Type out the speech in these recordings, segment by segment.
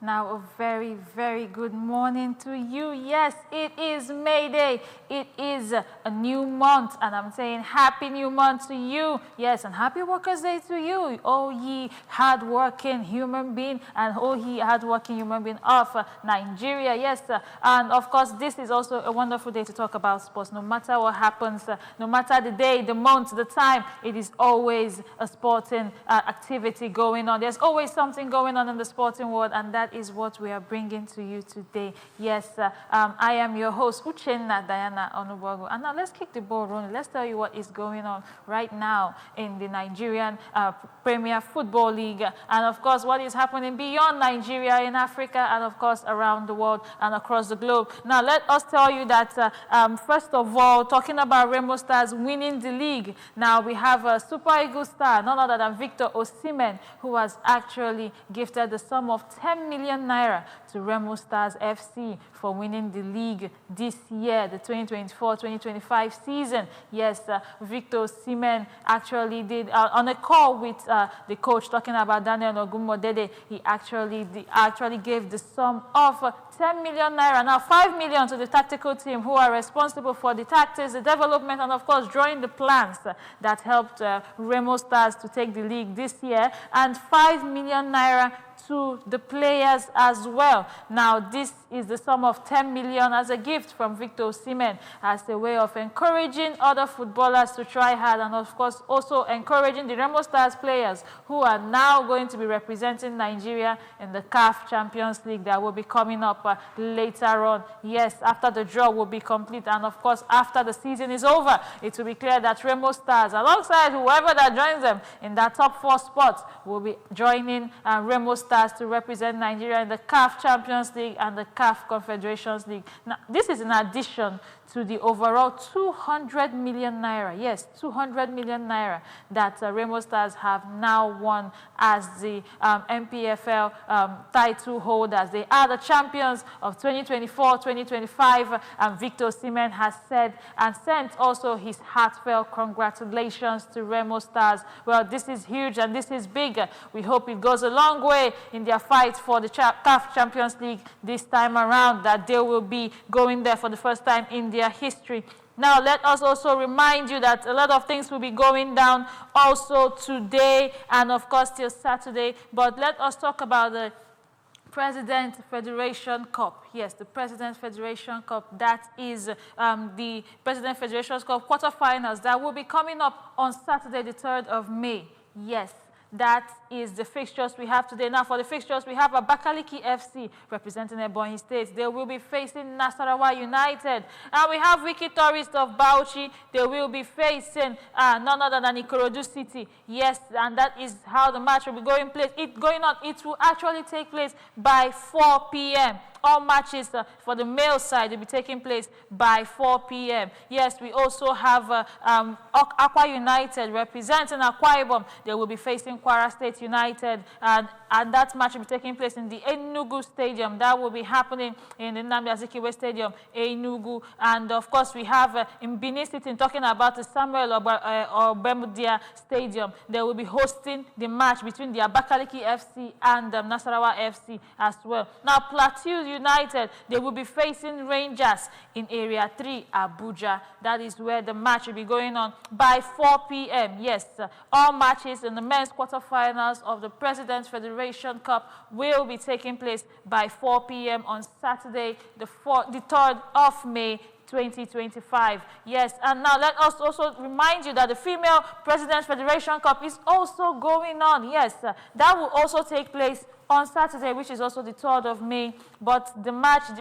Now, a very, very good morning to you. Yes, it is May Day. It is a new month, and I'm saying happy new month to you. Yes, and happy Workers' Day to you. Oh, ye hard-working human being, and oh, ye hard-working human being of Nigeria. Yes, and of course, this is also a wonderful day to talk about sports. No matter what happens, no matter the day, the month, the time, it is always a sporting activity going on. There's always something going on in the sporting world, and that is what we are bringing to you today. Yes, I am your host, Uchenna Diana Onubogu. And now let's kick the ball rolling. Let's tell you what is going on right now in the Nigerian Premier Football League. And of course, what is happening beyond Nigeria, in Africa, and of course, around the world and across the globe. Now, let us tell you that, first of all, talking about Remo Stars winning the league. Now, we have a Super Eagles star, none other than Victor Osimhen, who has actually gifted the sum of 10 million naira to Remo Stars FC for winning the league this year, the 2024-2025 season. Yes, Victor Osimhen actually did, on a call with the coach talking about Daniel Ogumodede, he actually gave the sum of 10 million naira. Now, 5 million to the tactical team who are responsible for the tactics, the development, and of course, drawing the plans that helped Remo Stars to take the league this year, and 5 million naira to the players as well. Now, this is the sum of 10 million as a gift from Victor Osimhen as a way of encouraging other footballers to try hard, and of course also encouraging the Remo Stars players who are now going to be representing Nigeria in the CAF Champions League that will be coming up later on. Yes, after the draw will be complete, and of course after the season is over, it will be clear that Remo Stars, alongside whoever that joins them in that top 4 spot, will be joining Remo Stars to represent Nigeria in the CAF Champions League and the CAF Confederations League. Now, this is in addition to the overall 200 million naira, yes, 200 million naira that Remo Stars have now won as the MPFL title holders. They are the champions of 2024-2025, and Victor Osimhen has said and sent also his heartfelt congratulations to Remo Stars. Well, this is huge and this is big. We hope it goes a long way in their fight for the CAF Champions League this time around, that they will be going there for the first time in their history. Now, let us also remind you that a lot of things will be going down also today and, of course, till Saturday. But let us talk about the President Federation Cup. Yes, the President Federation Cup. That is the President Federation Cup quarterfinals that will be coming up on Saturday, the 3rd of May. Yes. That is the fixtures we have today. Now, for the fixtures, we have Abakaliki FC representing Ebonyi State. They will be facing Nasarawa United. And we have Wiki Tourist of Bauchi. They will be facing none other than Ikorodu City. Yes, and that is how the match will be going on. It will actually take place by 4 p.m. All matches for the male side will be taking place by 4 p.m. Yes, we also have Akwa United representing Akwa Ibom. They will be facing Kwara State United, and that match will be taking place in the Enugu Stadium. That will be happening in the Nnamdi Azikiwe Stadium, Enugu. And of course, we have in Benin City, talking about the Samuel Obemudia Stadium. They will be hosting the match between the Abakaliki FC and Nasarawa FC as well. Now, Plateau United, they will be facing Rangers in Area 3, Abuja. That is where the match will be going on by 4 p.m. Yes, all matches in the men's quarterfinals of the President's Federation Cup will be taking place by 4 p.m. on Saturday, the 3rd of May, 2025. Yes, and now let us also remind you that the Female President's Federation Cup is also going on. Yes, that will also take place on Saturday, which is also the 3rd of May, but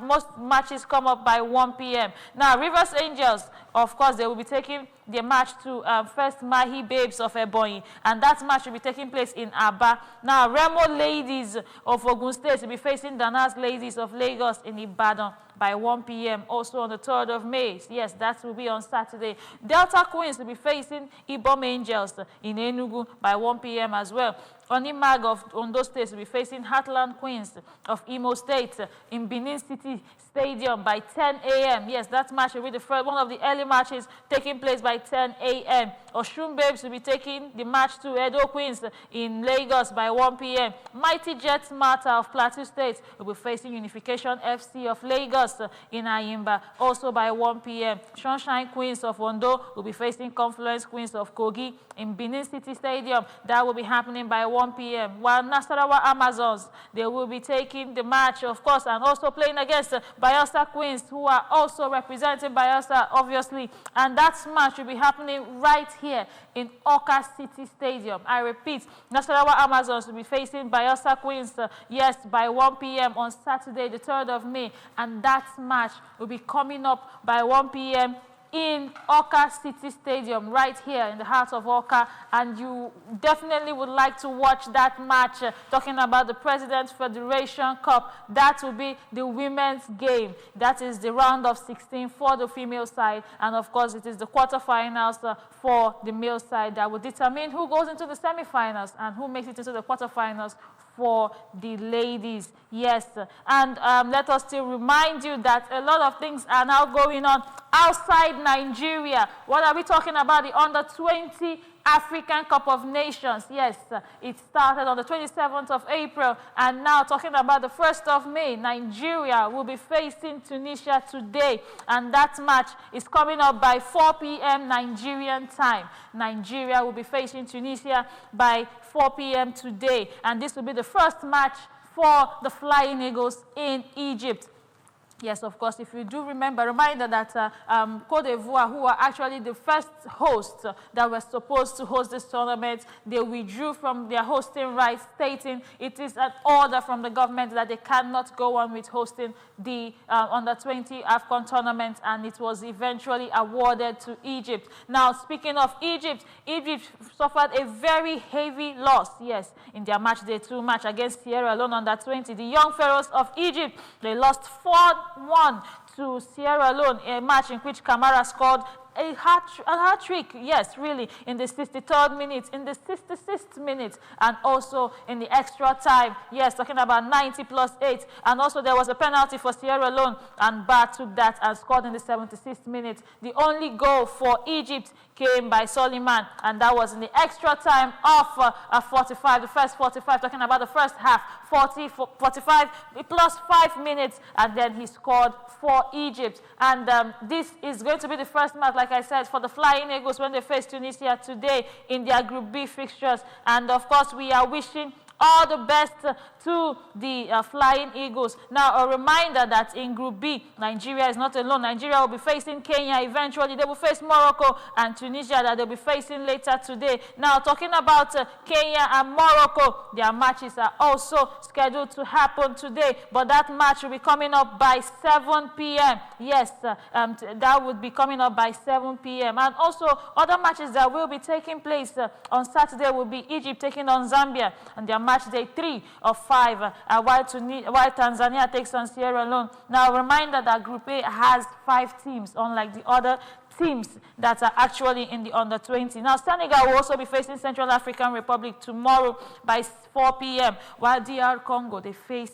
most matches come up by 1 p.m. Now, Rivers Angels, of course, they will be taking their match to First Mahi Babes of Ebonyi, and that match will be taking place in Aba. Now, Remo Ladies of Ogun State will be facing Danas Ladies of Lagos in Ibadan by 1 p.m. also on the 3rd of May. Yes, that will be on Saturday. Delta Queens will be facing Ibom Angels in Enugu by 1 p.m. as well. Onimag of Ondo State will be facing Heartland Queens of Imo State in Benin City Stadium by 10 a.m. Yes, that match will be one of the early matches taking place by by 10 a.m. Oshun Babes will be taking the match to Edo Queens in Lagos by 1 p.m. Mighty Jets Martha of Plateau State will be facing Unification FC of Lagos in Ayimba, also by 1 p.m. Sunshine Queens of Ondo will be facing Confluence Queens of Kogi in Benin City Stadium. That will be happening by 1 p.m. While Nasarawa Amazons, they will be taking the match, of course, and also playing against Bayelsa Queens, who are also representing Bayelsa, obviously. And that match will be happening right here in Oka City Stadium. I repeat, Nasarawa Amazons will be facing Bayelsa Queens, yes, by 1 p.m. on Saturday, the 3rd of May. And that match will be coming up by 1 p.m. in Oka City Stadium, right here in the heart of Oka, and you definitely would like to watch that match, talking about the President's Federation Cup. That will be the women's game. That is the round of 16 for the female side, and of course it is the quarterfinals for the male side that will determine who goes into the semifinals and who makes it into the quarterfinals for the ladies. Yes, and let us still remind you that a lot of things are now going on outside Nigeria. What are we talking about? The Under-20 African Cup of Nations. Yes, it started on the 27th of April, and now talking about the 1st of May, Nigeria will be facing Tunisia today, and that match is coming up by 4 p.m. Nigerian time. Nigeria will be facing Tunisia by 4 p.m. today, and this will be the first match for the Flying Eagles in Egypt. Yes, of course, if you do remember, reminder that Côte d'Ivoire, who are actually the first hosts that were supposed to host this tournament, they withdrew from their hosting rights, stating it is an order from the government that they cannot go on with hosting the Under-20 AFCON tournament, and it was eventually awarded to Egypt. Now, speaking of Egypt, Egypt suffered a very heavy loss, yes, in their match day 2 match against Sierra Leone Under-20. The Young Pharaohs of Egypt, they lost 4-1 to Sierra Leone, a match in which Kamara scored a hat-trick, yes, really, in the 63rd minute, in the 66th minute, and also in the extra time, yes, talking about 90 plus 8, and also there was a penalty for Sierra Leone, and Ba took that and scored in the 76th minute. The only goal for Egypt came by Soliman, and that was in the extra time of 45, the first 45, talking about the first half, 45 plus 5 minutes, and then he scored for Egypt. And this is going to be the first match, like I said, for the Flying Eagles when they face Tunisia today in their Group B fixtures. And of course, we are wishing all the best to the Flying Eagles. Now, a reminder that in Group B, Nigeria is not alone. Nigeria will be facing Kenya eventually. They will face Morocco and Tunisia that they'll be facing later today. Now, talking about Kenya and Morocco, their matches are also scheduled to happen today, but that match will be coming up by 7 p.m. Yes, that would be coming up by 7 p.m. And also, other matches that will be taking place on Saturday will be Egypt taking on Zambia, and their match day 3 of 5, while Tanzania takes on Sierra Leone. Now, a reminder that Group A has 5 teams, unlike the other teams that are actually in the Under-20. Now, Senegal will also be facing Central African Republic tomorrow by 4 p.m., while DR Congo, they face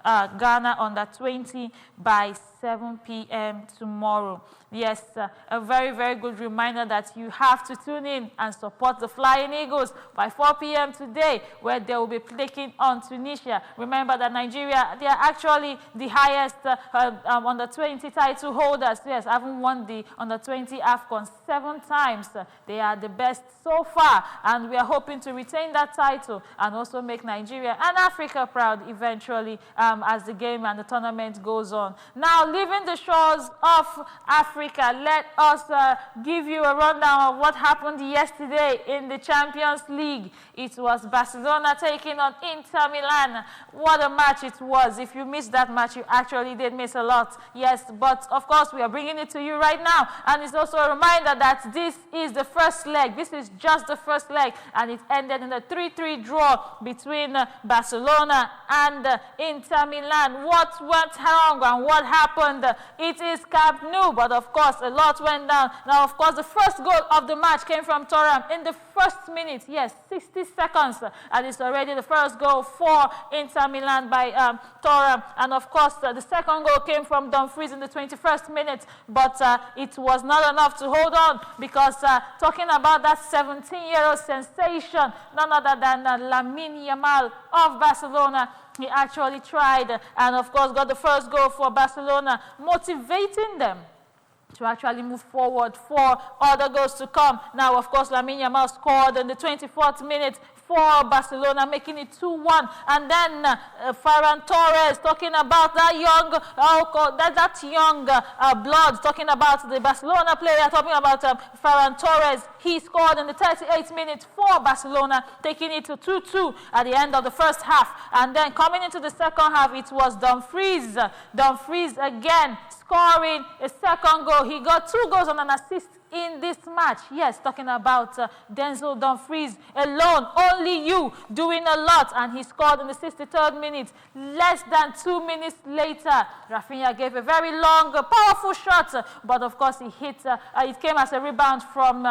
Ghana Under-20 by 7 p.m. tomorrow. Yes, a very, very good reminder that you have to tune in and support the Flying Eagles by 4 p.m. today, where they will be taking on Tunisia. Remember that Nigeria, they are actually the highest Under-20 title holders. Yes, haven't won the Under-20 AFCON 7 times. They are the best so far, and we are hoping to retain that title and also make Nigeria and Africa proud eventually as the game and the tournament goes on. Now, leaving the shores of Africa, let us give you a rundown of what happened yesterday in the Champions League. It was Barcelona taking on Inter Milan. What a match it was. If you missed that match, you actually did miss a lot. Yes, but of course, we are bringing it to you right now. And it's also a reminder that this is the first leg. This is just the first leg. And it ended in a 3-3 draw between Barcelona and Inter Milan. What went wrong and what happened? happened. It is Camp Nou, but of course, a lot went down. Now, of course, the first goal of the match came from Thuram in the first minute. Yes, 60 seconds, and it's already the first goal for Inter Milan by Thuram. And of course, the second goal came from Dumfries in the 21st minute, but it was not enough to hold on, because talking about that 17-year-old sensation, none other than Lamine Yamal of Barcelona, he actually tried and of course got the first goal for Barcelona, motivating them to actually move forward for other goals to come. Now, of course, Lamine Yamal scored in the 24th minute for Barcelona, making it 2-1. And then Ferran Torres, talking about that young blood, talking about the Barcelona player, talking about Ferran Torres. He scored in the 38th minute for Barcelona, taking it to 2-2 at the end of the first half. And then coming into the second half, it was Dumfries. Dumfries again scoring a second goal. He got 2 goals and an assist in this match. Yes, talking about Denzel Dumfries alone, only you doing a lot, and he scored in the 63rd minute. Less than 2 minutes later, Rafinha gave a very long, powerful shot, but of course he hit, it came as a rebound from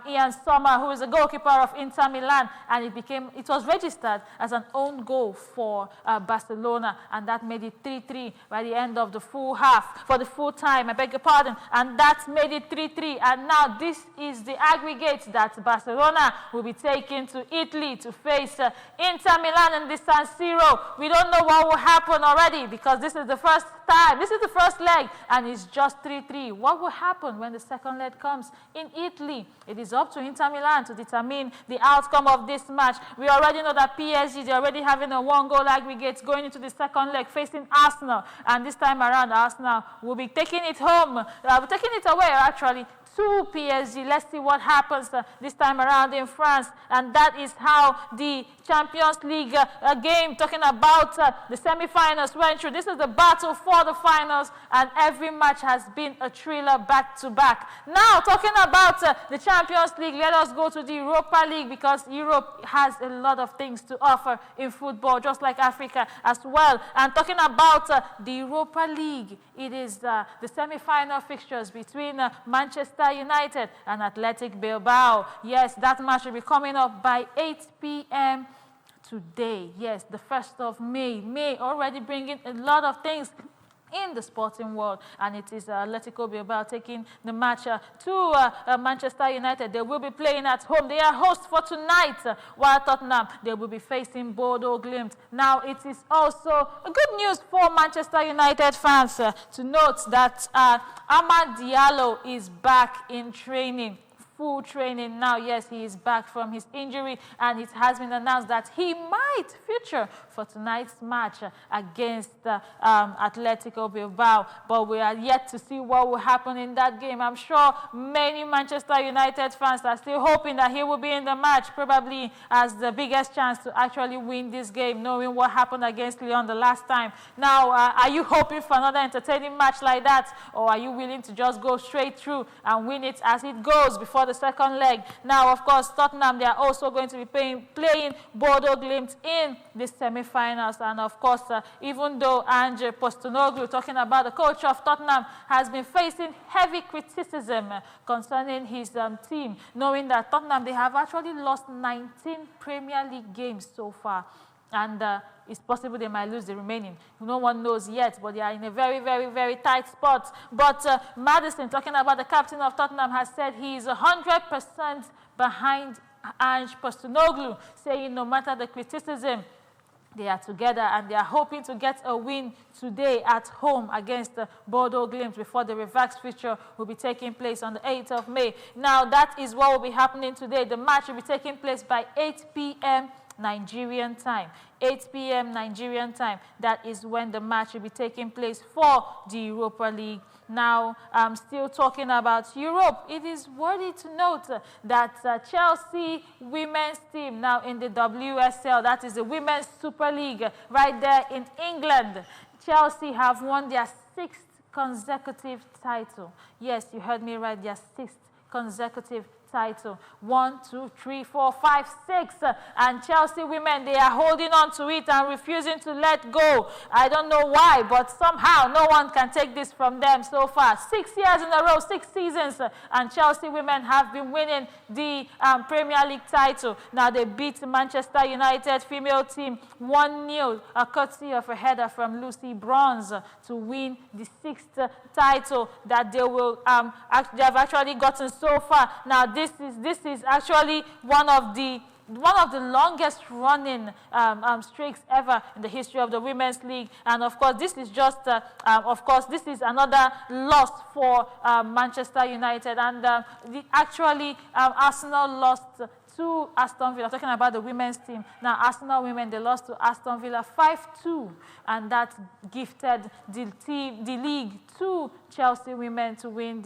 Ian Sommer, who is the goalkeeper of Inter Milan, and it was registered as an own goal for Barcelona, and that made it 3-3 by the end of the full half, for the full time, I beg your pardon, and that made it 3-3. And now this is the aggregate that Barcelona will be taking to Italy to face Inter Milan in the San Siro. We don't know what will happen already, because this is the first time, this is the first leg, and it's just 3-3. What will happen when the second leg comes in Italy? It is up to Inter Milan to determine the outcome of this match. We already know that PSG, they're already having a 1-goal aggregate going into the second leg facing Arsenal, and this time around Arsenal will be taking it home, taking it away actually, to PSG. Let's see what happens this time around in France. And that is how the Champions League game, talking about the semi-finals, went through. This is the battle for the finals, and every match has been a thriller back-to-back. Now, talking about the Champions League, let us go to the Europa League, because Europe has a lot of things to offer in football, just like Africa as well. And talking about the Europa League, it is the semi-final fixtures between Manchester United and Athletic Bilbao. Yes, that match will be coming up by 8 p.m. today. Yes, the 1st of May. May already bringing a lot of things in the sporting world, and it is Atletico Bilbao taking the match to Manchester United. They will be playing at home. They are hosts for tonight, while Tottenham, they will be facing Bodo Glimt. Now, it is also good news for Manchester United fans to note that Amad Diallo is back in training. Full training now. Yes, he is back from his injury, and it has been announced that he might feature for tonight's match against Atletico Bilbao. But we are yet to see what will happen in that game. I'm sure many Manchester United fans are still hoping that he will be in the match, probably as the biggest chance to actually win this game, knowing what happened against Lyon the last time. Now, are you hoping for another entertaining match like that, or are you willing to just go straight through and win it as it goes before the second leg? Now, of course, Tottenham, they are also going to be playing Bodo Glimt in the semi-finals. And of course, even though Ange Postecoglou, talking about the coach of Tottenham, has been facing heavy criticism concerning his team, knowing that Tottenham, they have actually lost 19 Premier League games so far. And it's possible they might lose the remaining. No one knows yet, but they are in a very, very, very tight spot. But Maddison, talking about the captain of Tottenham, has said he is 100% behind Ange Postecoglou, saying no matter the criticism, they are together, and they are hoping to get a win today at home against Bodo Glimt before the revax fixture will be taking place on the 8th of May. Now, that is what will be happening today. The match will be taking place by 8 p.m. Nigerian time. 8 p.m. Nigerian time. That is when the match will be taking place for the Europa League. Now, I'm still talking about Europe. It is worthy to note that Chelsea women's team, now in the WSL, that is the Women's Super League, right there in England. Chelsea have won their 6th consecutive title. Yes, you heard me right, their 6th consecutive title. 1, 2, 3, 4, 5, 6. And Chelsea women, they are holding on to it and refusing to let go. I don't know why, but somehow no one can take this from them so far. 6 years in a row, 6 seasons, and Chelsea women have been winning the Premier League title. Now they beat Manchester United female team 1-0, a courtesy of a header from Lucy Bronze to win the 6th title that they have actually gotten so far. Now this is actually one of the longest running streaks ever in the history of the Women's League. And of course, this is just, this is another loss for Manchester United. And Arsenal lost to Aston Villa. Talking about the women's team. Now, Arsenal women, they lost to Aston Villa 5-2. And that gifted the league to Chelsea women to win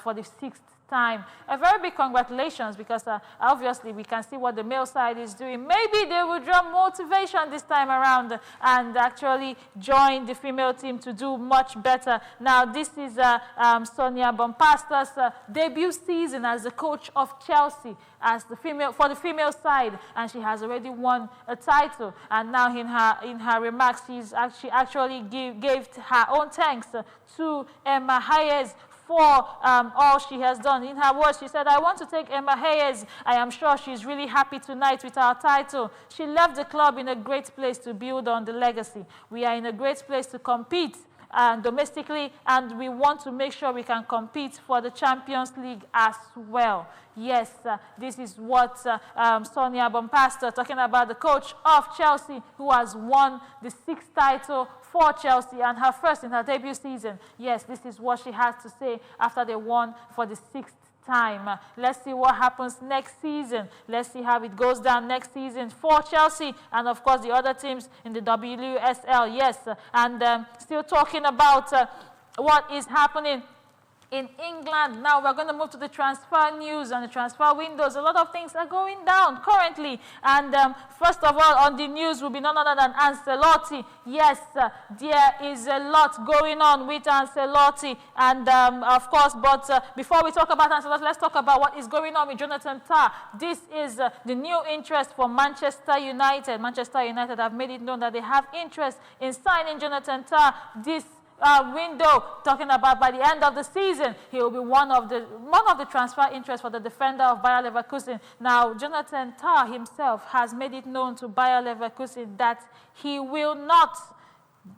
for the 6th time. A very big congratulations, because obviously we can see what the male side is doing. Maybe they will draw motivation this time around and actually join the female team to do much better. Now this is Sonia Bompasta's debut season as the coach of Chelsea for the female side, and she has already won a title. And now in her remarks, she actually gave her own thanks to Emma Hayes for all she has done. In her words, she said, "I want to thank Emma Hayes. I am sure she's really happy tonight with our title. She left the club in a great place to build on the legacy. We are in a great place to compete domestically, and we want to make sure we can compete for the Champions League as well." Yes, this is what Sonia Bompasta, talking about the coach of Chelsea, who has won the 6th title for Chelsea and her first in her debut season. Yes, this is what she has to say after they won for the 6th time. Let's see what happens next season. Let's see how it goes down next season for Chelsea and, of course, the other teams in the WSL. Yes, and still talking about what is happening in England. Now we're going to move to the transfer news and the transfer windows. A lot of things are going down currently. And first of all, on the news will be none other than Ancelotti. Yes, there is a lot going on with Ancelotti. And of course, but before we talk about Ancelotti, let's talk about what is going on with Jonathan Tah. This is the new interest for Manchester United. Manchester United have made it known that they have interest in signing Jonathan Tah this window, talking about by the end of the season. He will be one of the transfer interests for the defender of Bayer Leverkusen. Now, Jonathan Tah himself has made it known to Bayer Leverkusen that he will not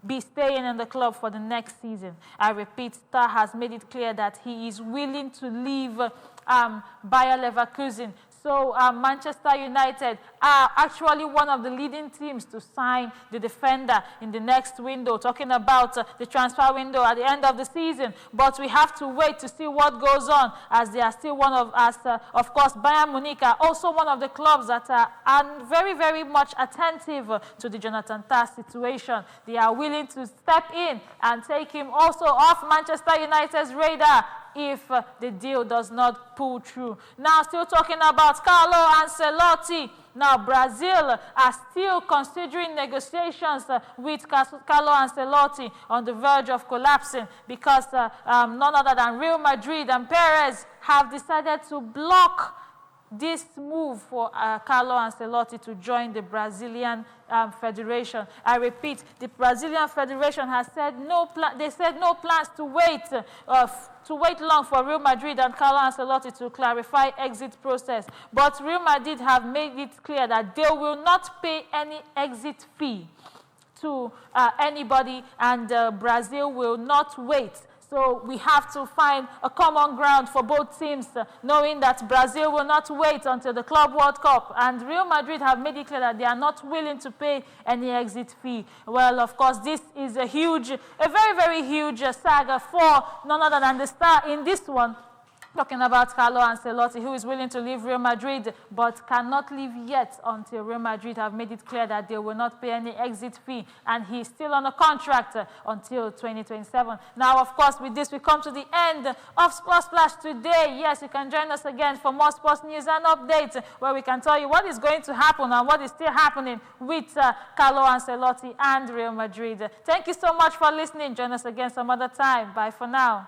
be staying in the club for the next season. I repeat, Tah has made it clear that he is willing to leave Bayer Leverkusen. So Manchester United are actually one of the leading teams to sign the defender in the next window, talking about the transfer window at the end of the season. But we have to wait to see what goes on, as they are still one of us. Of course, Bayern Munich are also one of the clubs that are very, very much attentive to the Jonathan Tah situation. They are willing to step in and take him also off Manchester United's radar if the deal does not pull through. Now, still talking about Carlo Ancelotti. Now, Brazil are still considering negotiations with Carlo Ancelotti on the verge of collapsing, because none other than Real Madrid and Perez have decided to block this move for Carlo Ancelotti to join the Brazilian Federation. I repeat, the Brazilian Federation has said they said no plans to wait long for Real Madrid and Carlo Ancelotti to clarify exit process. But Real Madrid have made it clear that they will not pay any exit fee to anybody, and Brazil will not wait. So we have to find a common ground for both teams, knowing that Brazil will not wait until the Club World Cup, and Real Madrid have made it clear that they are not willing to pay any exit fee. Well, of course, this is a very, very huge saga for none other than the star in this one. Talking about Carlo Ancelotti, who is willing to leave Real Madrid but cannot leave yet until Real Madrid have made it clear that they will not pay any exit fee, and he's still on a contract until 2027. Now, of course, with this, we come to the end of Sports Splash today. Yes, you can join us again for more sports news and updates, where we can tell you what is going to happen and what is still happening with Carlo Ancelotti and Real Madrid. Thank you so much for listening. Join us again some other time. Bye for now.